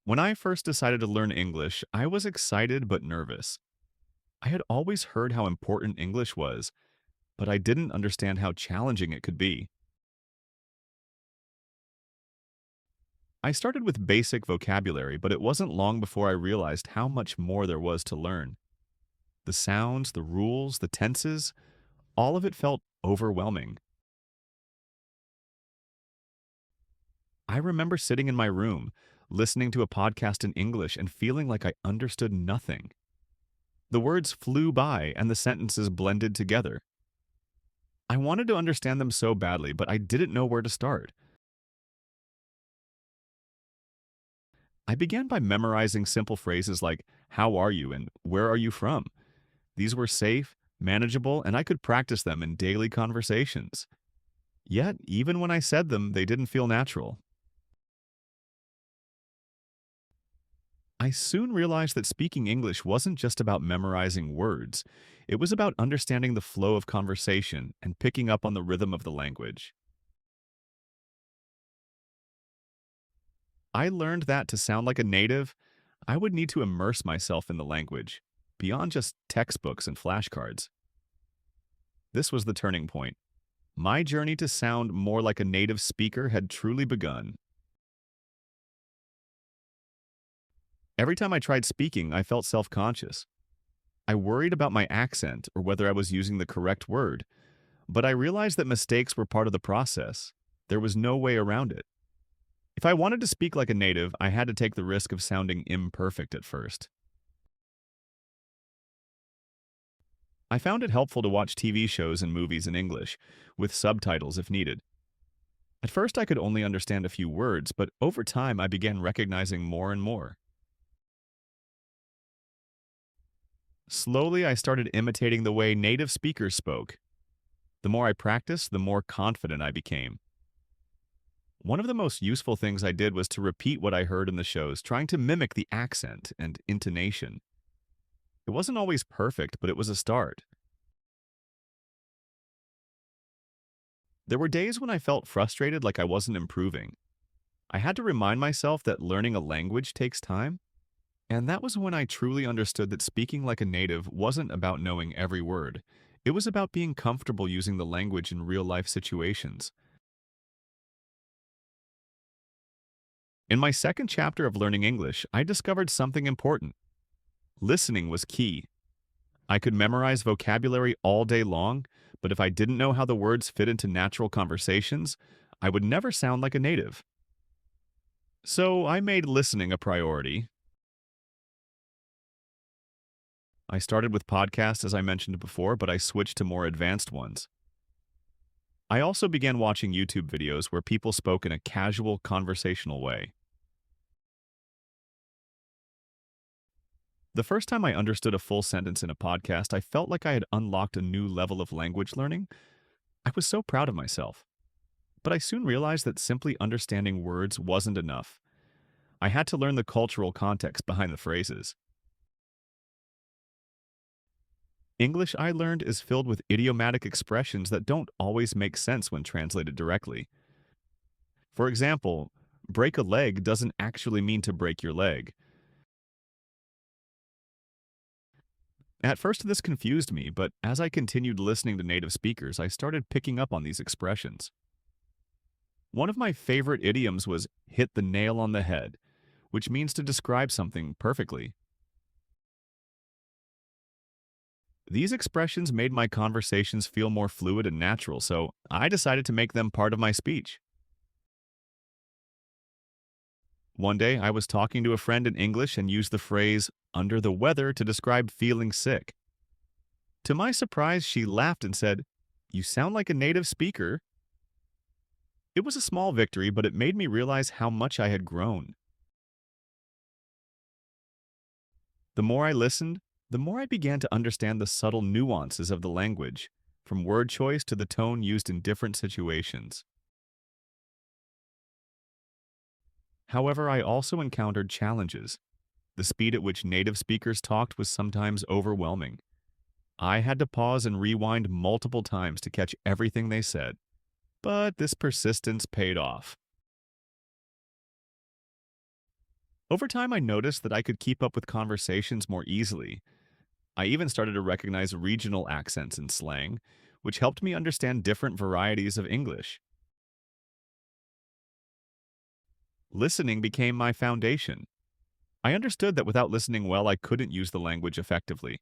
When I first decided to learn English, I was excited but nervous. I had always heard how important English was, but I didn't understand how challenging it could be. I started with basic vocabulary, but it wasn't long before I realized how much more there was to learn. The sounds, the rules, the tenses, all of it felt overwhelming. I remember sitting in my room, listening to a podcast in English and feeling like I understood nothing. The words flew by and the sentences blended together. I wanted to understand them so badly, but I didn't know where to start. I began by memorizing simple phrases like, "How are you?" and "Where are you from?" These were safe, manageable, and I could practice them in daily conversations. Yet, even when I said them, they didn't feel natural. I soon realized that speaking English wasn't just about memorizing words. It was about understanding the flow of conversation and picking up on the rhythm of the language. I learned that to sound like a native, I would need to immerse myself in the language, beyond just textbooks and flashcards. This was the turning point. My journey to sound more like a native speaker had truly begun. Every time I tried speaking, I felt self-conscious. I worried about my accent or whether I was using the correct word, but I realized that mistakes were part of the process. There was no way around it. If I wanted to speak like a native, I had to take the risk of sounding imperfect at first. I found it helpful to watch TV shows and movies in English, with subtitles if needed. At first, I could only understand a few words, but over time, I began recognizing more and more. Slowly, I started imitating the way native speakers spoke. The more I practiced, the more confident I became. One of the most useful things I did was to repeat what I heard in the shows, trying to mimic the accent and intonation. It wasn't always perfect, but it was a start. There were days when I felt frustrated like I wasn't improving. I had to remind myself that learning a language takes time, and that was when I truly understood that speaking like a native wasn't about knowing every word. It was about being comfortable using the language in real-life situations. In my second chapter of learning English, I discovered something important. Listening was key. I could memorize vocabulary all day long, but if I didn't know how the words fit into natural conversations, I would never sound like a native. So I made listening a priority. I started with podcasts, as I mentioned before, but I switched to more advanced ones. I also began watching YouTube videos where people spoke in a casual, conversational way. The first time I understood a full sentence in a podcast, I felt like I had unlocked a new level of language learning. I was so proud of myself. But I soon realized that simply understanding words wasn't enough. I had to learn the cultural context behind the phrases. English, I learned, is filled with idiomatic expressions that don't always make sense when translated directly. For example, break a leg doesn't actually mean to break your leg. At first, this confused me, but as I continued listening to native speakers, I started picking up on these expressions. One of my favorite idioms was hit the nail on the head, which means to describe something perfectly. These expressions made my conversations feel more fluid and natural, so I decided to make them part of my speech. One day, I was talking to a friend in English and used the phrase under the weather to describe feeling sick. To my surprise, she laughed and said, "You sound like a native speaker." It was a small victory, but it made me realize how much I had grown. The more I listened, the more I began to understand the subtle nuances of the language, from word choice to the tone used in different situations. However, I also encountered challenges. The speed at which native speakers talked was sometimes overwhelming. I had to pause and rewind multiple times to catch everything they said. But this persistence paid off. Over time, I noticed that I could keep up with conversations more easily. I even started to recognize regional accents and slang, which helped me understand different varieties of English. Listening became my foundation. I understood that without listening well, I couldn't use the language effectively.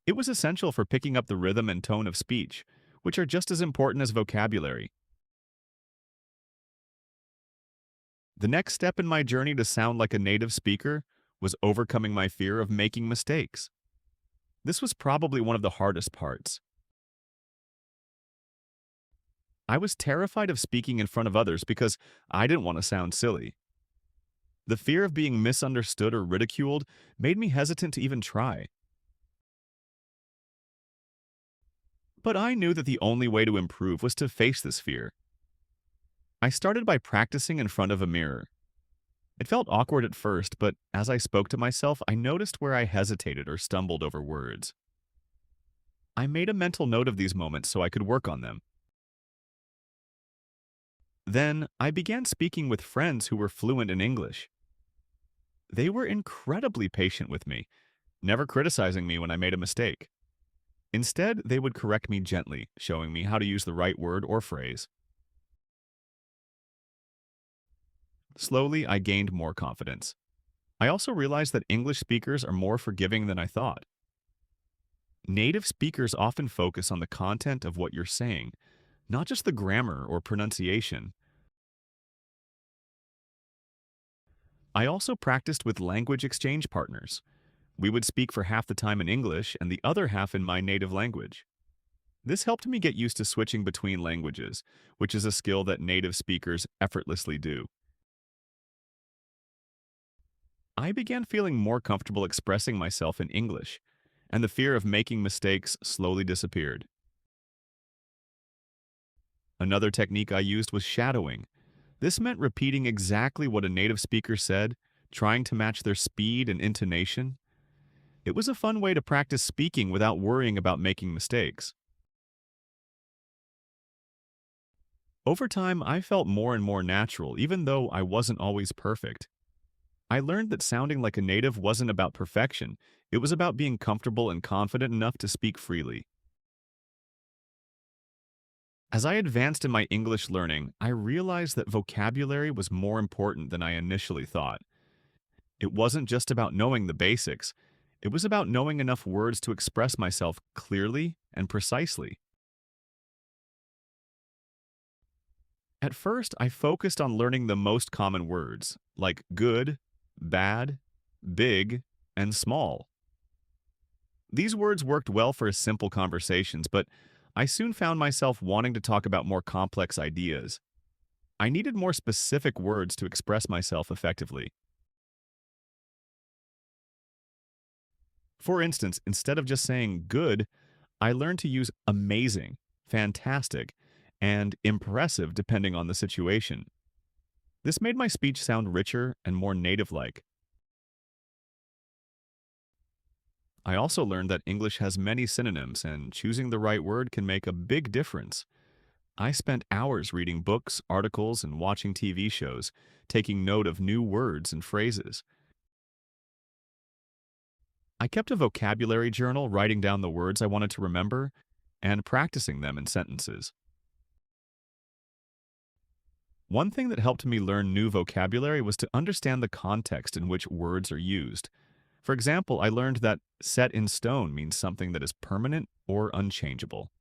It was essential for picking up the rhythm and tone of speech, which are just as important as vocabulary. The next step in my journey to sound like a native speaker was overcoming my fear of making mistakes. This was probably one of the hardest parts. I was terrified of speaking in front of others because I didn't want to sound silly. The fear of being misunderstood or ridiculed made me hesitant to even try. But I knew that the only way to improve was to face this fear. I started by practicing in front of a mirror. It felt awkward at first, but as I spoke to myself, I noticed where I hesitated or stumbled over words. I made a mental note of these moments so I could work on them. Then, I began speaking with friends who were fluent in English. They were incredibly patient with me, never criticizing me when I made a mistake. Instead, they would correct me gently, showing me how to use the right word or phrase. Slowly, I gained more confidence. I also realized that English speakers are more forgiving than I thought. Native speakers often focus on the content of what you're saying, not just the grammar or pronunciation. I also practiced with language exchange partners. We would speak for half the time in English and the other half in my native language. This helped me get used to switching between languages, which is a skill that native speakers effortlessly do. I began feeling more comfortable expressing myself in English, and the fear of making mistakes slowly disappeared. Another technique I used was shadowing. This meant repeating exactly what a native speaker said, trying to match their speed and intonation. It was a fun way to practice speaking without worrying about making mistakes. Over time, I felt more and more natural, even though I wasn't always perfect. I learned that sounding like a native wasn't about perfection. It was about being comfortable and confident enough to speak freely. As I advanced in my English learning, I realized that vocabulary was more important than I initially thought. It wasn't just about knowing the basics. It was about knowing enough words to express myself clearly and precisely. At first, I focused on learning the most common words, like good, bad, big, and small. These words worked well for simple conversations, but I soon found myself wanting to talk about more complex ideas. I needed more specific words to express myself effectively. For instance, instead of just saying good, I learned to use amazing, fantastic, and impressive depending on the situation. This made my speech sound richer and more native-like. I also learned that English has many synonyms, and choosing the right word can make a big difference. I spent hours reading books, articles, and watching TV shows, taking note of new words and phrases. I kept a vocabulary journal writing down the words I wanted to remember and practicing them in sentences. One thing that helped me learn new vocabulary was to understand the context in which words are used. For example, I learned that set in stone means something that is permanent or unchangeable.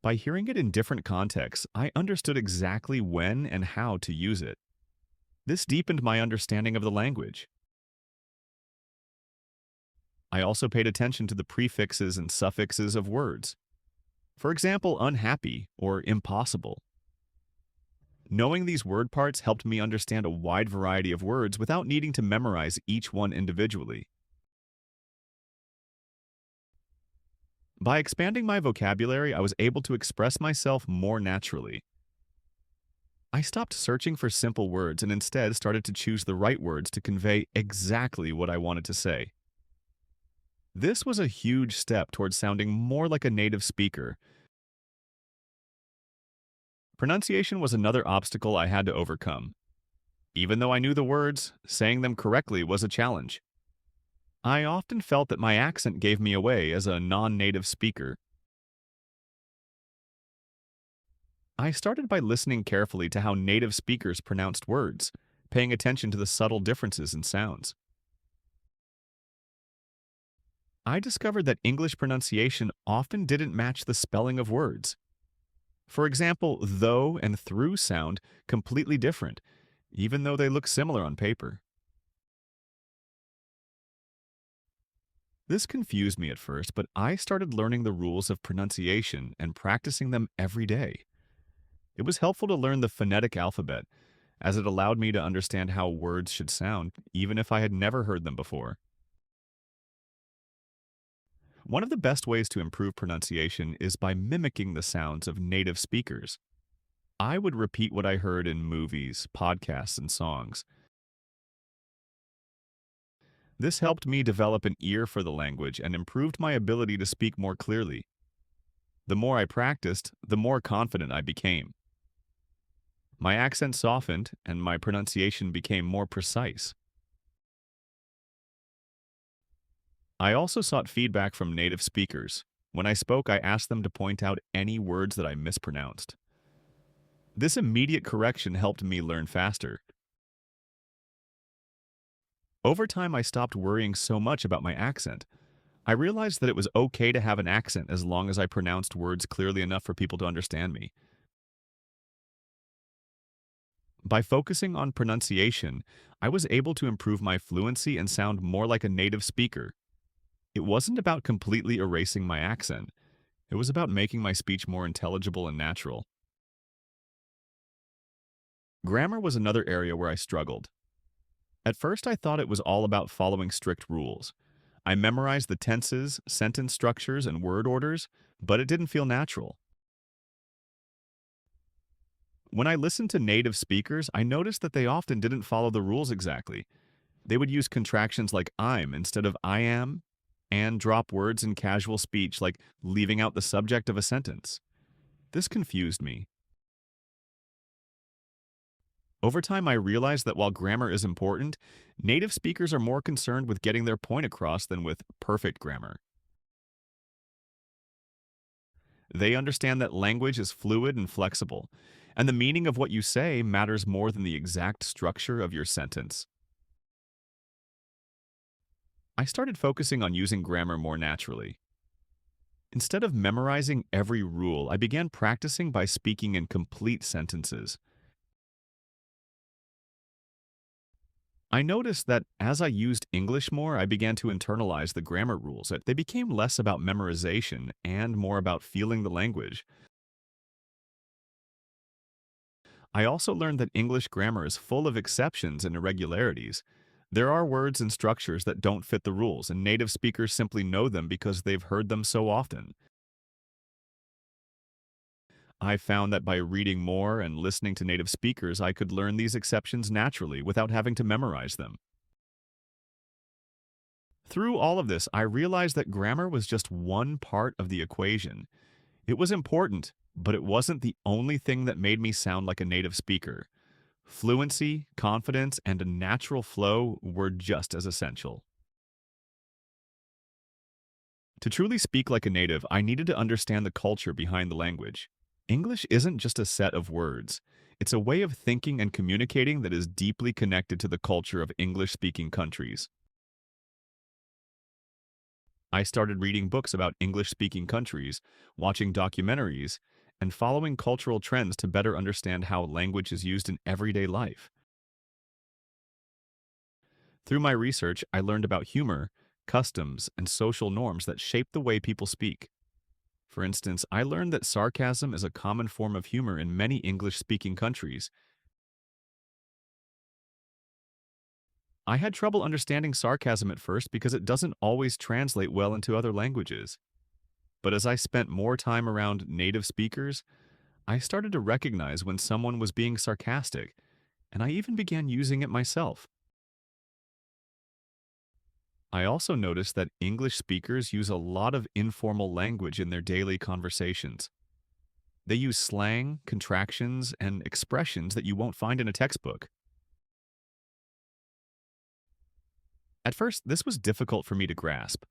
By hearing it in different contexts, I understood exactly when and how to use it. This deepened my understanding of the language. I also paid attention to the prefixes and suffixes of words. For example, unhappy or impossible. Knowing these word parts helped me understand a wide variety of words without needing to memorize each one individually. By expanding my vocabulary, I was able to express myself more naturally. I stopped searching for simple words and instead started to choose the right words to convey exactly what I wanted to say. This was a huge step towards sounding more like a native speaker. Pronunciation was another obstacle I had to overcome. Even though I knew the words, saying them correctly was a challenge. I often felt that my accent gave me away as a non-native speaker. I started by listening carefully to how native speakers pronounced words, paying attention to the subtle differences in sounds. I discovered that English pronunciation often didn't match the spelling of words. For example, though and through sound completely different, even though they look similar on paper. This confused me at first, but I started learning the rules of pronunciation and practicing them every day. It was helpful to learn the phonetic alphabet, as it allowed me to understand how words should sound, even if I had never heard them before. One of the best ways to improve pronunciation is by mimicking the sounds of native speakers. I would repeat what I heard in movies, podcasts, and songs. This helped me develop an ear for the language and improved my ability to speak more clearly. The more I practiced, the more confident I became. My accent softened and my pronunciation became more precise. I also sought feedback from native speakers. When I spoke, I asked them to point out any words that I mispronounced. This immediate correction helped me learn faster. Over time, I stopped worrying so much about my accent. I realized that it was okay to have an accent as long as I pronounced words clearly enough for people to understand me. By focusing on pronunciation, I was able to improve my fluency and sound more like a native speaker. It wasn't about completely erasing my accent. It was about making my speech more intelligible and natural. Grammar was another area where I struggled. At first, I thought it was all about following strict rules. I memorized the tenses, sentence structures, and word orders, but it didn't feel natural. When I listened to native speakers, I noticed that they often didn't follow the rules exactly. They would use contractions like I'm instead of I am, and drop words in casual speech like leaving out the subject of a sentence. This confused me. Over time, I realized that while grammar is important, native speakers are more concerned with getting their point across than with perfect grammar. They understand that language is fluid and flexible, and the meaning of what you say matters more than the exact structure of your sentence. I started focusing on using grammar more naturally. Instead of memorizing every rule, I began practicing by speaking in complete sentences. I noticed that as I used English more, I began to internalize the grammar rules. They became less about memorization and more about feeling the language. I also learned that English grammar is full of exceptions and irregularities. There are words and structures that don't fit the rules, and native speakers simply know them because they've heard them so often. I found that by reading more and listening to native speakers, I could learn these exceptions naturally without having to memorize them. Through all of this, I realized that grammar was just one part of the equation. It was important, but it wasn't the only thing that made me sound like a native speaker. Fluency, confidence, and a natural flow were just as essential. To truly speak like a native, I needed to understand the culture behind the language. English isn't just a set of words. It's a way of thinking and communicating that is deeply connected to the culture of English-speaking countries. I started reading books about English-speaking countries, watching documentaries, and following cultural trends to better understand how language is used in everyday life. Through my research, I learned about humor, customs, and social norms that shape the way people speak. For instance, I learned that sarcasm is a common form of humor in many English-speaking countries. I had trouble understanding sarcasm at first because it doesn't always translate well into other languages. But as I spent more time around native speakers, I started to recognize when someone was being sarcastic, and I even began using it myself. I also noticed that English speakers use a lot of informal language in their daily conversations. They use slang, contractions, and expressions that you won't find in a textbook. At first, this was difficult for me to grasp,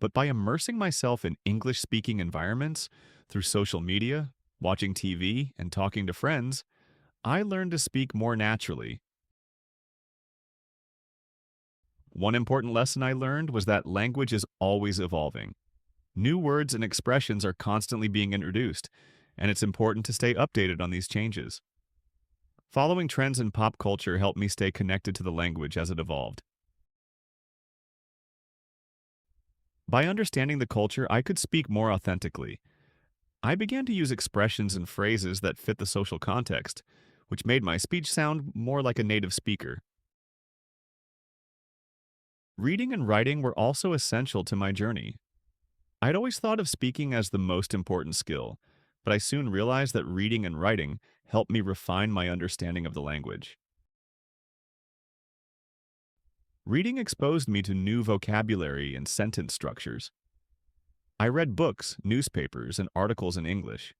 but by immersing myself in English-speaking environments through social media, watching TV, and talking to friends, I learned to speak more naturally. One important lesson I learned was that language is always evolving. New words and expressions are constantly being introduced, and it's important to stay updated on these changes. Following trends in pop culture helped me stay connected to the language as it evolved. By understanding the culture, I could speak more authentically. I began to use expressions and phrases that fit the social context, which made my speech sound more like a native speaker. Reading and writing were also essential to my journey. I'd always thought of speaking as the most important skill, but I soon realized that reading and writing helped me refine my understanding of the language. Reading exposed me to new vocabulary and sentence structures. I read books, newspapers, and articles in English.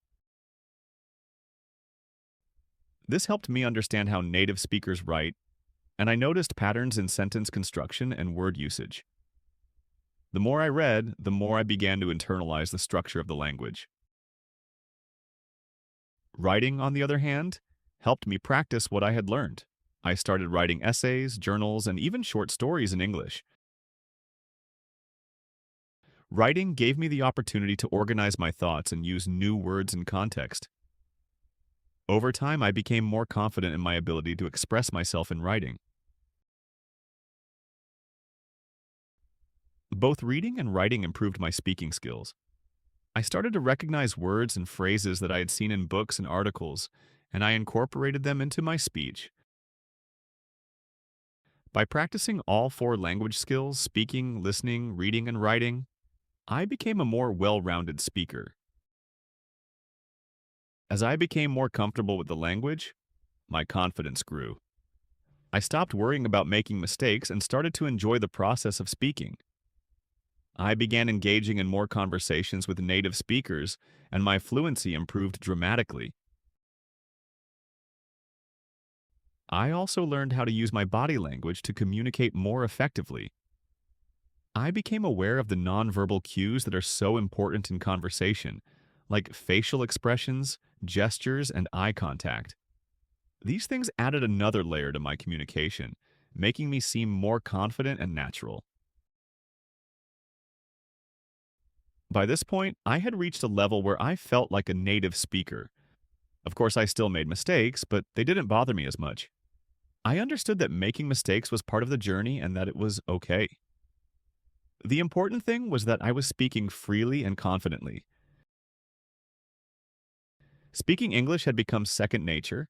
This helped me understand how native speakers write, and I noticed patterns in sentence construction and word usage. The more I read, the more I began to internalize the structure of the language. Writing, on the other hand, helped me practice what I had learned. I started writing essays, journals, and even short stories in English. Writing gave me the opportunity to organize my thoughts and use new words and context. Over time, I became more confident in my ability to express myself in writing. Both reading and writing improved my speaking skills. I started to recognize words and phrases that I had seen in books and articles, and I incorporated them into my speech. By practicing all four language skills, speaking, listening, reading, and writing, I became a more well-rounded speaker. As I became more comfortable with the language, my confidence grew. I stopped worrying about making mistakes and started to enjoy the process of speaking. I began engaging in more conversations with native speakers, and my fluency improved dramatically. I also learned how to use my body language to communicate more effectively. I became aware of the nonverbal cues that are so important in conversation, like facial expressions, gestures, and eye contact. These things added another layer to my communication, making me seem more confident and natural. By this point, I had reached a level where I felt like a native speaker. Of course, I still made mistakes, but they didn't bother me as much. I understood that making mistakes was part of the journey and that it was okay. The important thing was that I was speaking freely and confidently. Speaking English had become second nature.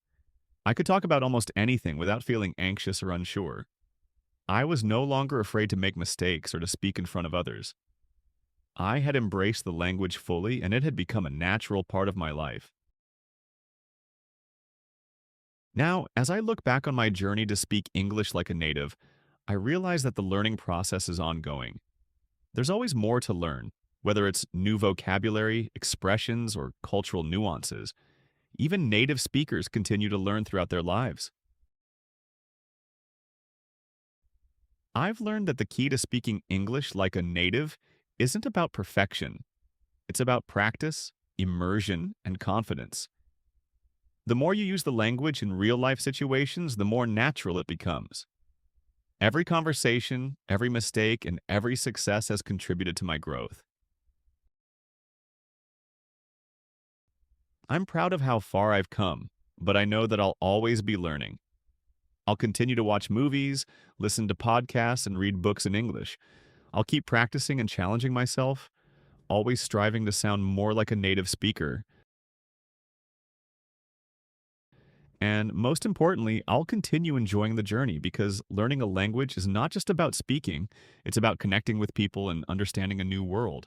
I could talk about almost anything without feeling anxious or unsure. I was no longer afraid to make mistakes or to speak in front of others. I had embraced the language fully, and it had become a natural part of my life. Now, as I look back on my journey to speak English like a native, I realize that the learning process is ongoing. There's always more to learn, whether it's new vocabulary, expressions, or cultural nuances. Even native speakers continue to learn throughout their lives. I've learned that the key to speaking English like a native isn't about perfection. It's about practice, immersion, and confidence. The more you use the language in real-life situations, the more natural it becomes. Every conversation, every mistake, and every success has contributed to my growth. I'm proud of how far I've come, but I know that I'll always be learning. I'll continue to watch movies, listen to podcasts, and read books in English. I'll keep practicing and challenging myself, always striving to sound more like a native speaker. And most importantly, I'll continue enjoying the journey because learning a language is not just about speaking, it's about connecting with people and understanding a new world.